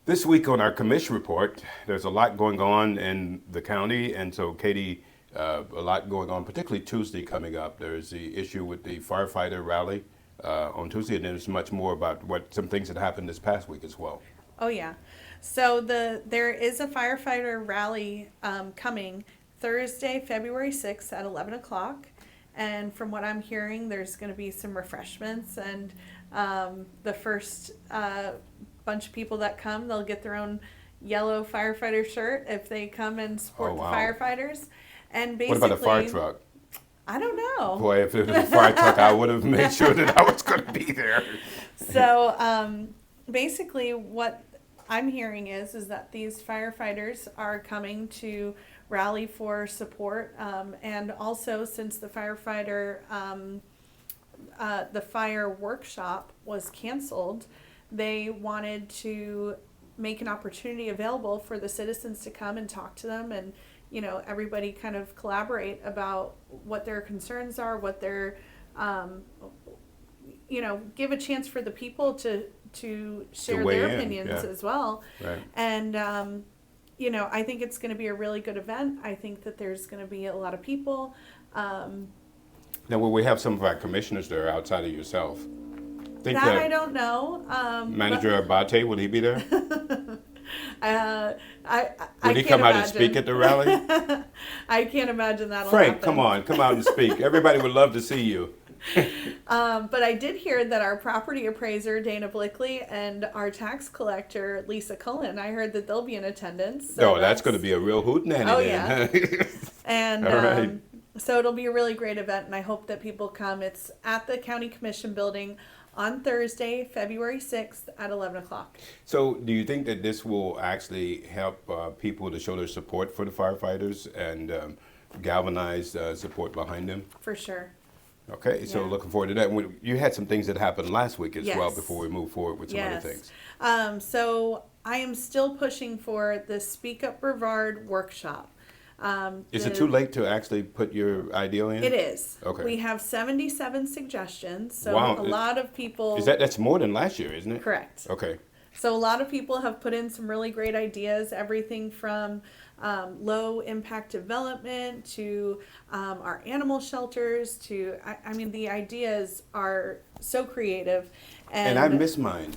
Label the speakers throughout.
Speaker 1: This week on our Commish Report, there's a lot going on in the county, and so Katie, a lot going on, particularly Tuesday coming up. There's the issue with the Firefighter rally on Tuesday, and there's much more about some things that happened this past week as well.
Speaker 2: Oh yeah. So there is a firefighter rally coming Thursday, February 6th at 11 o'clock. And from what I'm hearing, there's going to be some refreshments. And the first bunch of people that come, they'll get their own yellow firefighter shirt if they come and support the firefighters. And basically,
Speaker 1: what about a fire truck?
Speaker 2: I don't know.
Speaker 1: Boy, if it was a fire truck, I would have made sure that I was going to be there.
Speaker 2: So basically, what I'm hearing is that these firefighters are coming to rally for support, and also since the firefighter, the fire workshop was canceled, they wanted to make an opportunity available for the citizens to come and talk to them, and everybody kind of collaborate about what their concerns are, what their give a chance for the people to share their opinions as well.
Speaker 1: Right.
Speaker 2: And, I think it's going to be a really good event. I think that there's going to be a lot of people.
Speaker 1: Now, will we have some of our commissioners there outside of yourself?
Speaker 2: I don't know.
Speaker 1: Manager Abate, will he be there?
Speaker 2: Would
Speaker 1: he come out and speak at the rally?
Speaker 2: I can't imagine that'll
Speaker 1: Frank,
Speaker 2: happen.
Speaker 1: come on, come out and speak. Everybody would love to see you.
Speaker 2: But I did hear that our property appraiser, Dana Blickley, and our tax collector, Lisa Cullen, I heard that they'll be in attendance.
Speaker 1: So that's going to be a real hootenanny.
Speaker 2: Oh,
Speaker 1: then.
Speaker 2: yeah. And
Speaker 1: all right.
Speaker 2: So it'll be a really great event, and I hope that people come. It's at the County Commission building on Thursday, February 6th at 11 o'clock.
Speaker 1: So do you think that this will actually help people to show their support for the firefighters and galvanize support behind them?
Speaker 2: For sure.
Speaker 1: Okay, so looking forward to that. You had some things that happened last week as well before we move forward with some other things.
Speaker 2: So I am still pushing for the Speak Up Brevard workshop.
Speaker 1: Is it too late to actually put your idea in?
Speaker 2: It is.
Speaker 1: Okay.
Speaker 2: We have 77 suggestions, so
Speaker 1: wow.
Speaker 2: A lot of people...
Speaker 1: That's more than last year, isn't it?
Speaker 2: Correct.
Speaker 1: Okay.
Speaker 2: So a lot of people have put in some really great ideas, everything from low impact development to our animal shelters to, I mean, the ideas are so creative.
Speaker 1: And I missed mine.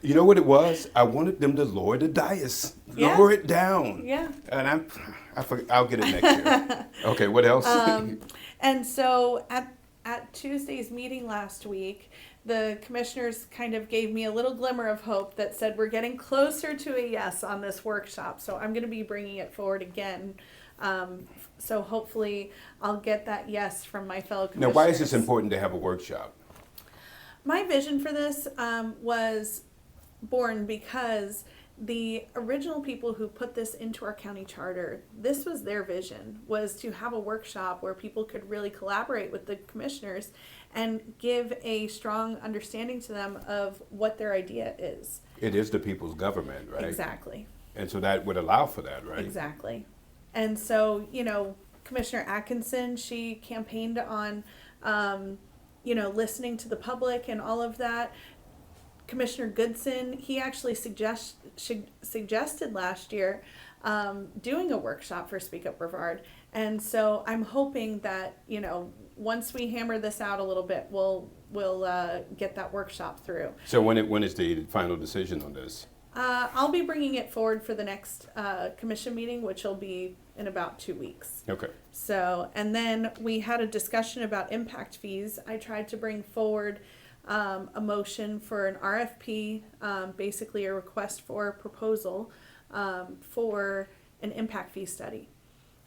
Speaker 1: You know what it was? I wanted them to lower the dais, lower it down.
Speaker 2: Yeah.
Speaker 1: And I'll get it next year. Okay, what else?
Speaker 2: And so at Tuesday's meeting last week, the commissioners kind of gave me a little glimmer of hope that said we're getting closer to a yes on this workshop. So I'm going to be bringing it forward again. So hopefully I'll get that yes from my fellow commissioners.
Speaker 1: Now, why is this important to have a workshop?
Speaker 2: My vision for this was born because the original people who put this into our county charter, this was their vision, was to have a workshop where people could really collaborate with the commissioners and give a strong understanding to them of what their idea is.
Speaker 1: It is the people's government, right?
Speaker 2: Exactly.
Speaker 1: And so that would allow for that, right?
Speaker 2: Exactly. And so, Commissioner Atkinson, she campaigned on, listening to the public and all of that. Commissioner Goodson, he actually suggested last year doing a workshop for Speak Up Brevard. And so I'm hoping that, once we hammer this out a little bit, we'll get that workshop through.
Speaker 1: So when is the final decision on this?
Speaker 2: I'll be bringing it forward for the next commission meeting, which will be in about 2 weeks.
Speaker 1: Okay.
Speaker 2: So, and then we had a discussion about impact fees. I tried to bring forward a motion for an RFP, basically a request for proposal for an impact fee study.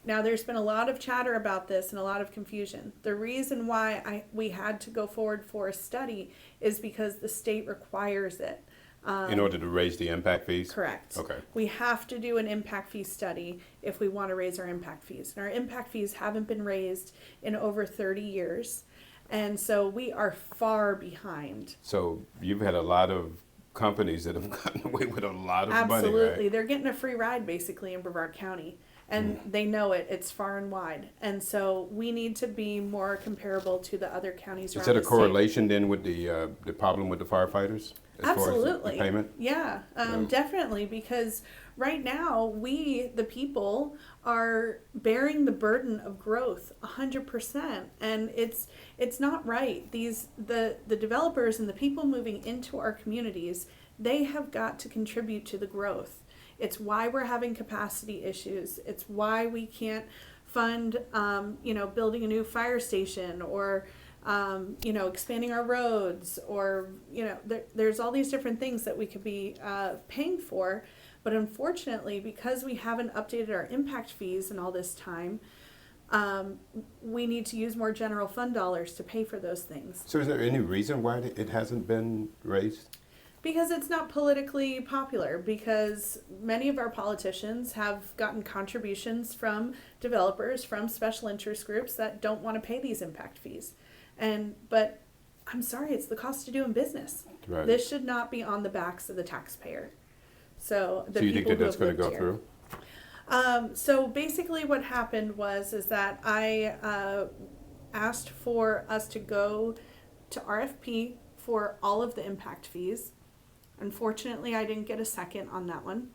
Speaker 2: Now, there's been a lot of chatter about this and a lot of confusion. The reason why we had to go forward for a study is because the state requires it.
Speaker 1: In order to raise the impact fees?
Speaker 2: Correct.
Speaker 1: Okay.
Speaker 2: We have to do an impact fee study if we want to raise our impact fees. And our impact fees haven't been raised in over 30 years. And so we are far behind.
Speaker 1: So you've had a lot of companies that have gotten away with a lot of money, right?
Speaker 2: Absolutely. They're getting a free ride basically in Brevard County. and they know it. It's far and wide. And so we need to be more comparable to the other counties around
Speaker 1: Is that a
Speaker 2: the state.
Speaker 1: correlation then with the problem with the firefighters? As far as
Speaker 2: Absolutely.
Speaker 1: the payment?
Speaker 2: Yeah, definitely, because right now we, the people, are bearing the burden of growth 100%, and it's not right. The developers and the people moving into our communities, they have got to contribute to the growth. It's why we're having capacity issues. It's why we can't fund, building a new fire station or, expanding our roads or, there's all these different things that we could be paying for. But unfortunately, because we haven't updated our impact fees in all this time, we need to use more general fund dollars to pay for those things.
Speaker 1: So is there any reason why it hasn't been raised?
Speaker 2: Because it's not politically popular, because many of our politicians have gotten contributions from developers, from special interest groups that don't want to pay these impact fees. But I'm sorry, it's the cost of doing business.
Speaker 1: Right.
Speaker 2: This should not be on the backs of the taxpayer. So the
Speaker 1: So you think
Speaker 2: people
Speaker 1: that that's
Speaker 2: who have
Speaker 1: going to
Speaker 2: lived
Speaker 1: go
Speaker 2: here.
Speaker 1: through?
Speaker 2: So basically what happened is that I asked for us to go to RFP for all of the impact fees. Unfortunately, I didn't get a second on that one.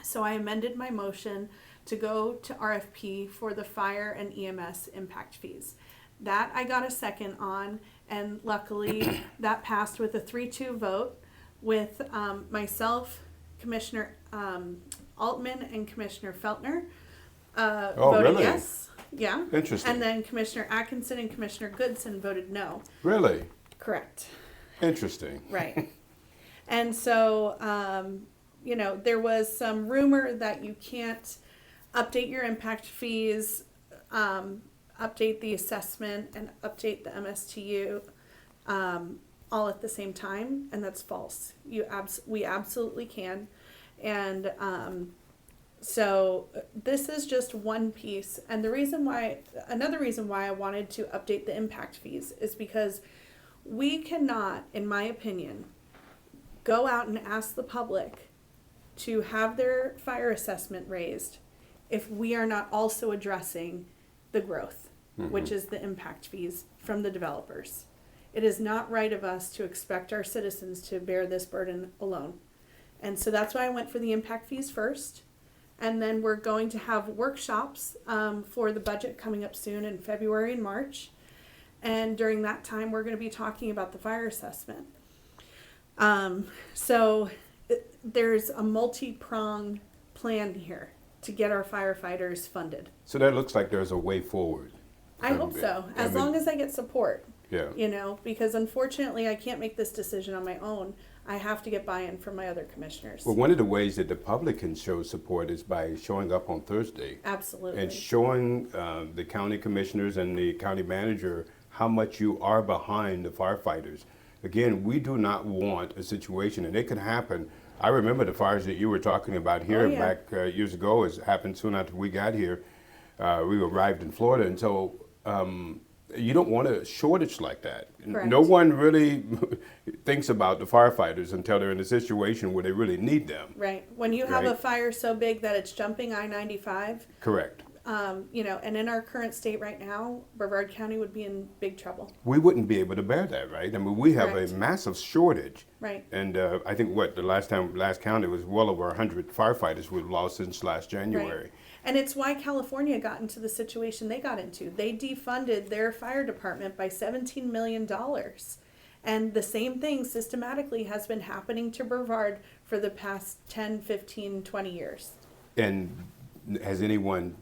Speaker 2: So I amended my motion to go to RFP for the fire and EMS impact fees. That I got a second on, and luckily that passed with a 3-2 vote with myself, Commissioner Altman, and Commissioner Feltner voted
Speaker 1: really?
Speaker 2: yes. Yeah.
Speaker 1: Interesting.
Speaker 2: And then Commissioner Atkinson and Commissioner Goodson voted no.
Speaker 1: Really?
Speaker 2: Correct.
Speaker 1: Interesting.
Speaker 2: Right. And so, there was some rumor that you can't update your impact fees, update the assessment, and update the MSTU all at the same time, and that's false. We absolutely can. And so this is just one piece. And another reason why I wanted to update the impact fees is because we cannot, in my opinion, go out and ask the public to have their fire assessment raised if we are not also addressing the growth, which is the impact fees from the developers. It is not right of us to expect our citizens to bear this burden alone. And so that's why I went for the impact fees first. And then we're going to have workshops for the budget coming up soon in February and March. And during that time, we're going to be talking about the fire assessment. So there's a multi-pronged plan here to get our firefighters funded.
Speaker 1: So that looks like there's a way forward.
Speaker 2: I hope so, as long as I get support.
Speaker 1: Yeah.
Speaker 2: Because unfortunately I can't make this decision on my own. I have to get buy-in from my other commissioners.
Speaker 1: Well, one of the ways that the public can show support is by showing up on Thursday.
Speaker 2: Absolutely.
Speaker 1: And showing the county commissioners and the county manager how much you are behind the firefighters. Again, we do not want a situation, and it can happen. I remember the fires that you were talking about here back years ago. It happened soon after we got here. We arrived in Florida, and so you don't want a shortage like that.
Speaker 2: Correct.
Speaker 1: No one really thinks about the firefighters until they're in a situation where they really need them.
Speaker 2: Right. When you have a fire so big that it's jumping I-95.
Speaker 1: Correct.
Speaker 2: And in our current state right now, Brevard County would be in big trouble.
Speaker 1: We wouldn't be able to bear that, right? I mean, we have
Speaker 2: Correct.
Speaker 1: a massive shortage.
Speaker 2: Right.
Speaker 1: And I think the last count, it was well over 100 firefighters we've lost since last January.
Speaker 2: Right. And it's why California got into the situation they got into. They defunded their fire department by $17 million. And the same thing systematically has been happening to Brevard for the past 10, 15, 20 years.
Speaker 1: And has anyone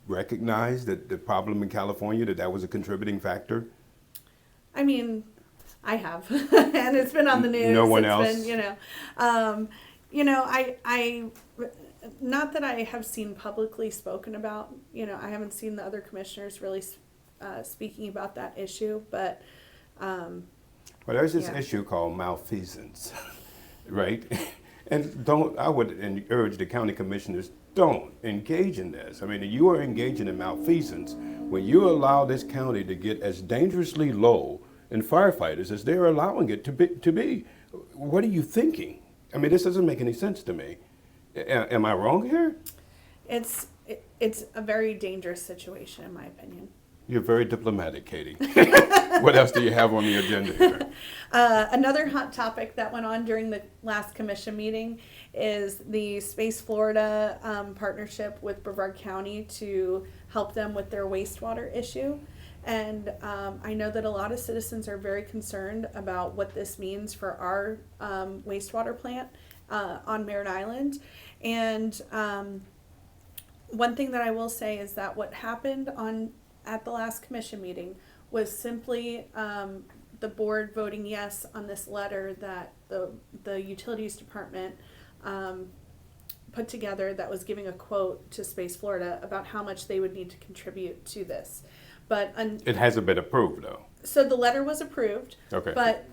Speaker 1: recognized that the problem in California, that was a contributing factor?
Speaker 2: I mean, I have, and it's been on the news.
Speaker 1: No one
Speaker 2: it's
Speaker 1: else?
Speaker 2: Been, I not that I have seen publicly spoken about, I haven't seen the other commissioners really speaking about that issue, but.
Speaker 1: Well, there's this issue called malfeasance, right? And I would urge the county commissioners, don't engage in this. I mean, you are engaging in malfeasance when you allow this county to get as dangerously low in firefighters as they're allowing it to be. What are you thinking? I mean, this doesn't make any sense to me. Am I wrong here?
Speaker 2: It's it's a very dangerous situation, in my opinion.
Speaker 1: You're very diplomatic, Katie. What else do you have on the agenda here?
Speaker 2: Another hot topic that went on during the last commission meeting is the Space Florida partnership with Brevard County to help them with their wastewater issue. And I know that a lot of citizens are very concerned about what this means for our wastewater plant on Merritt Island. And one thing that I will say is that what happened at the last commission meeting was simply the board voting yes on this letter that the utilities department put together that was giving a quote to Space Florida about how much they would need to contribute to this. But
Speaker 1: It hasn't been approved, though.
Speaker 2: so the letter was approved,
Speaker 1: Okay.
Speaker 2: but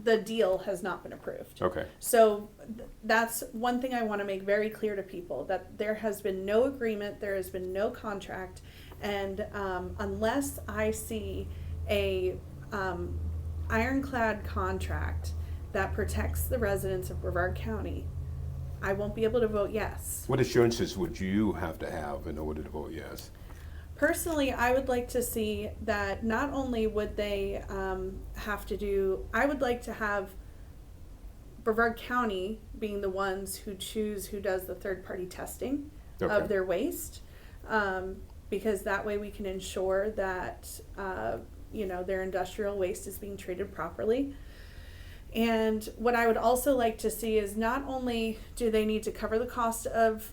Speaker 2: the deal has not been approved.
Speaker 1: Okay.
Speaker 2: So that's one thing I want to make very clear to people, that there has been no agreement, there has been no contract, and unless I see a ironclad contract that protects the residents of Brevard County, I won't be able to vote yes.
Speaker 1: What assurances would you have to have in order to vote yes?
Speaker 2: Personally, I would like to see that not only would they I would like to have Brevard County being the ones who choose who does the third-party testing
Speaker 1: Okay.
Speaker 2: of their waste, because that way we can ensure that their industrial waste is being treated properly. And what I would also like to see is not only do they need to cover the cost of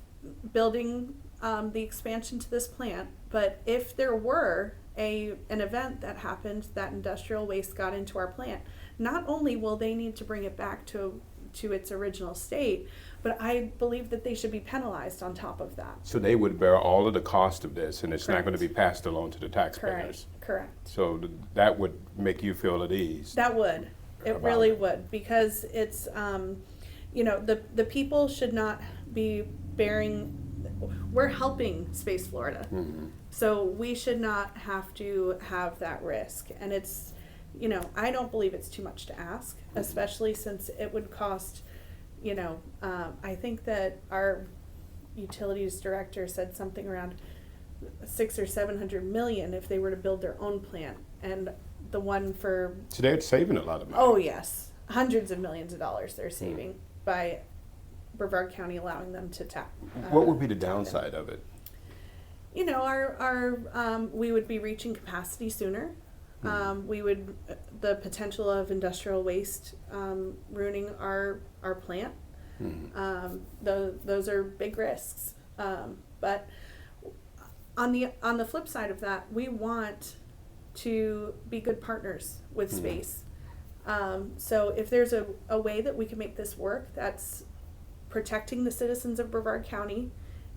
Speaker 2: building the expansion to this plant, but if there were an event that happened that industrial waste got into our plant, not only will they need to bring it back to its original state, but I believe that they should be penalized on top of that.
Speaker 1: So they would bear all of the cost of this, and it's not going to
Speaker 2: Correct.
Speaker 1: be passed along to the taxpayers.
Speaker 2: Correct.
Speaker 1: So that would make you feel at ease.
Speaker 2: That would. It
Speaker 1: About
Speaker 2: really
Speaker 1: it.
Speaker 2: would, because it's, the people should not be bearing, we're helping Space Florida.
Speaker 1: Mhm.
Speaker 2: So we should not have to have that risk. And it's, I don't believe it's too much to ask, especially since it would cost, I think that our utilities director said something around 600 or 700 million if they were to build their own plant. And the one for,
Speaker 1: So they're saving a lot of money.
Speaker 2: oh yes, hundreds of millions of dollars they're saving by Brevard County allowing them to tap.
Speaker 1: What would be the downside of it?
Speaker 2: We would be reaching capacity sooner. The potential of industrial waste ruining our plant. Those are big risks. But on the flip side of that, we want to be good partners with space. So if there's a way that we can make this work that's protecting the citizens of Brevard County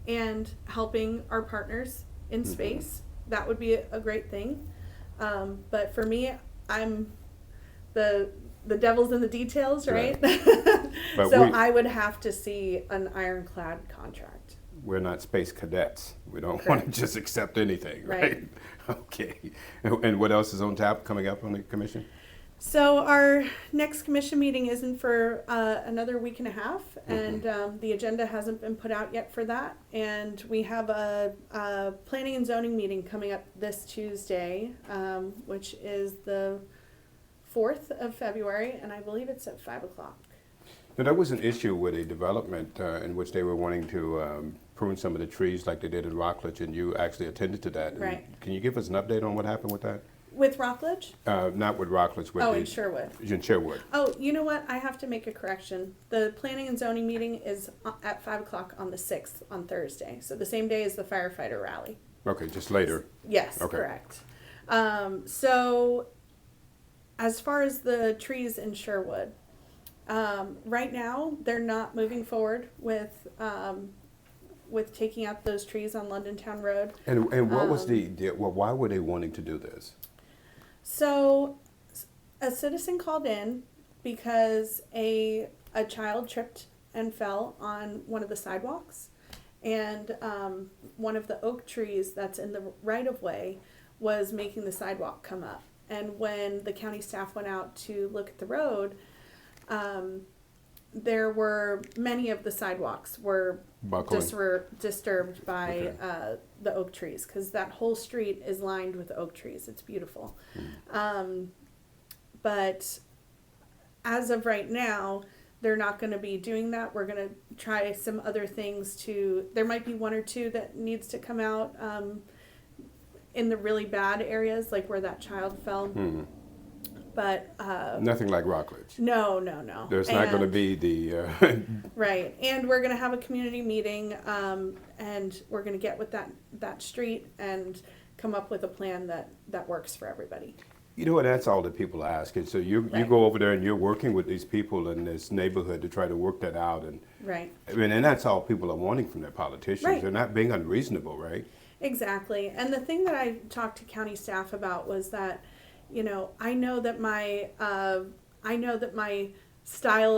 Speaker 2: and helping our partners in space, that would be a great thing. But for me, I'm the devil's in the details, right?
Speaker 1: But
Speaker 2: So I would have to see an ironclad contract.
Speaker 1: We're not space cadets. We don't want to
Speaker 2: Correct.
Speaker 1: just accept anything, right?
Speaker 2: Right.
Speaker 1: Okay. And what else is on tap coming up on the commission?
Speaker 2: So our next commission meeting isn't for another week and a half, and the agenda hasn't been put out yet for that. And we have a planning and zoning meeting coming up this Tuesday, which is the 4th of February, and I believe it's at 5 o'clock.
Speaker 1: Now, there was an issue with a development in which they were wanting to prune some of the trees like they did in Rockledge, and you actually attended to that. And
Speaker 2: Right.
Speaker 1: Can you give us an update on what happened with that?
Speaker 2: With Rockledge?
Speaker 1: Not with Rockledge, with
Speaker 2: In Sherwood.
Speaker 1: in Sherwood.
Speaker 2: Oh, you know what? I have to make a correction. The planning and zoning meeting is at 5 o'clock on the 6th, on Thursday. So the same day as the firefighter rally.
Speaker 1: Okay, just later.
Speaker 2: Yes,
Speaker 1: Okay.
Speaker 2: correct. So as far as the trees in Sherwood, right now they're not moving forward with taking out those trees on London Town Road.
Speaker 1: And what was why were they wanting to do this?
Speaker 2: So a citizen called in because a child tripped and fell on one of the sidewalks, and one of the oak trees that's in the right of way was making the sidewalk come up. And when the county staff went out to look at the road, there were many of the sidewalks were
Speaker 1: Buckling.
Speaker 2: disturbed by
Speaker 1: Okay.
Speaker 2: the oak trees, because that whole street is lined with oak trees. It's beautiful. But as of right now, they're not going to be doing that. We're going to try some other things there might be one or two that needs to come out in the really bad areas, like where that child fell. But
Speaker 1: Nothing like Rockledge.
Speaker 2: no.
Speaker 1: There's not going to be the
Speaker 2: Right, and we're gonna have a community meeting, and we're gonna get with that street and come up with a plan that works for everybody.
Speaker 1: You know what? That's all that people ask. And so you
Speaker 2: Right.
Speaker 1: go over there and you're working with these people in this neighborhood to try to work that out. And
Speaker 2: Right,
Speaker 1: I mean, and that's all people are wanting from their politicians.
Speaker 2: Right.
Speaker 1: They're not being unreasonable, right?
Speaker 2: exactly. And the thing that I talked to county staff about was that, I know that my style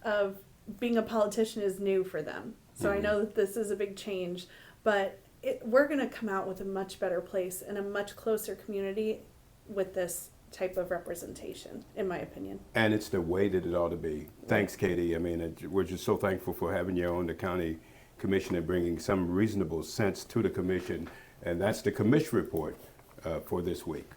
Speaker 2: of being a politician is new for them. So I know that this is a big change, but we're going to come out with a much better place and a much closer community with this type of representation, in my opinion.
Speaker 1: And it's the way that it ought to be. Thanks, Katie. I mean, we're just so thankful for having you on the county commission and bringing some reasonable sense to the commission. And that's the Commish Report for this week.